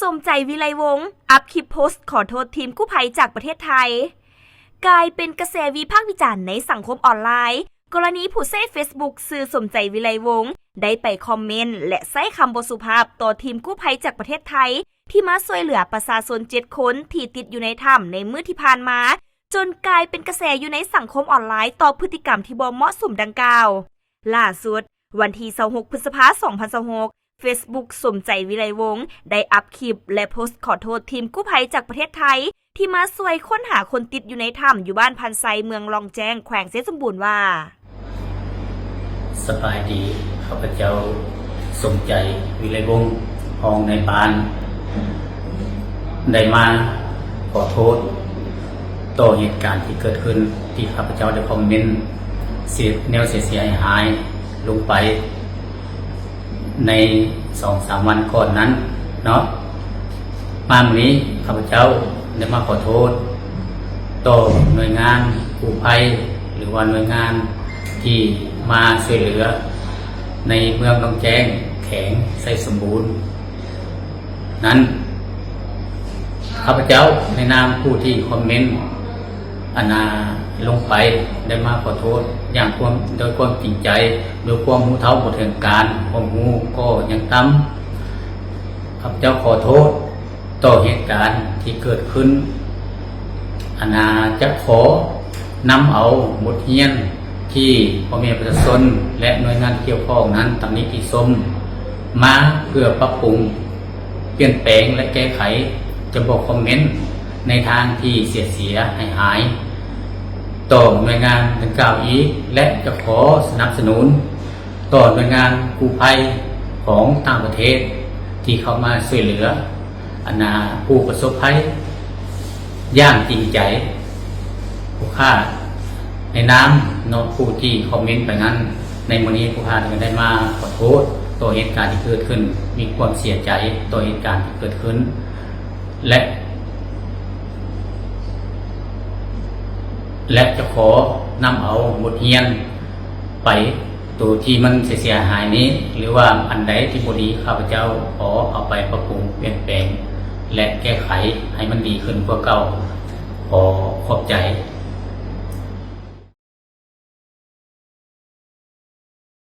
สมใจวิไลวงศ์อัพคลิปโพสต์ขอโทษทีมกู้ภัยจากประเทศไทยกลายเป็นกระแสวิพากษ์วิจารณ์ในสังคมออนไลน์กรณีผู้ใช้เฟซบุ๊กสื่อสมใจวิไลวงศ์ได้ไปคอมเมนต์และใช้คำบ่สุภาพต่อทีมกู้ภัยจากประเทศไทยที่มาช่วยเหลือประชาชน7 คนที่ติดอยู่ในถ้ำในมื้อที่ผ่านมาจนกลายเป็นกระแสอยู่ในสังคมออนไลน์ต่อพฤติกรรมที่บ่เหมาะสมดังกล่าวล่าสุดวันที่26 พฤษภาคม 2026 Facebook สมใจวิไลวงศ์ได้อัพคลิปและโพสต์ขอโทษทีมกู้ภัยจากประเทศไทยที่มาช่วยค้นหาคนติดอยู่ในถ้ำอยู่บ้านพันไซเมืองลองแจ้งแขวงเซสมบูรณ์ว่าสบายดีข้าพเจ้าสมใจวิไลวงศ์ห้องในบ้านได้มาขอโทษต่อเหตุการณ์ที่เกิดขึ้นที่ข้าพเจ้าได้คอมเมนต์แนวเสียหายลงไปใน 2-3 วันก่อนนั้นเนาะมาวันนี้ข้าพเจ้าได้มาขอโทษต่อหน่วยงานกู้ภัยหรือว่าหน่วยงานที่มาช่วยเหลือในเมืองหนองแจ้งแขวงไซสมบูรณ์นั้นข้าพเจ้าในนามผู้ที่คอมเมนต์ลงไปได้มาขอโทษอย่างโดยความจริงใจโดยความรู้เท่าบ่ถึงการความรู้ก็ยังต่ำข้าพเจ้าขอโทษต่อเหตุการณ์ที่เกิดขึ้นจะขอนำเอาบทเรียนที่พ่อแม่ประชาชนและหน่วยงานเกี่ยวข้องนั้นตำหนิติชมมาเพื่อปรับปรุงเปลี่ยนแปลงและแก้ไขจะบอกคอมเมนต์ในทางที่เสียให้หายต่อหน่วยงานดังกล่าวอีกและจะขอสนับสนุนต่อหน่วยงานกู้ภัยของต่างประเทศที่เข้ามาช่วยเหลือผู้ประสบภัยอย่างจริงใจผู้ค่าในน้ำผู้ที่คอมเมนต์ไปนั้นในวันนี้ผู้ค่าได้มาขอโทษต่อเหตุการณ์ที่เกิดขึ้นมีความเสียใจต่อเหตุการณ์ที่เกิดขึ้นและจะขอนำเอาบทเรียนไปตัวที่มันเสียหายนี้หรือว่าอันใดที่บ่ดีข้าพเจ้าขอเอาไปปรับปรุงเปลี่ยนแปลงและแก้ไขให้มันดีขึ้นกว่าเก่าขอขอบใจ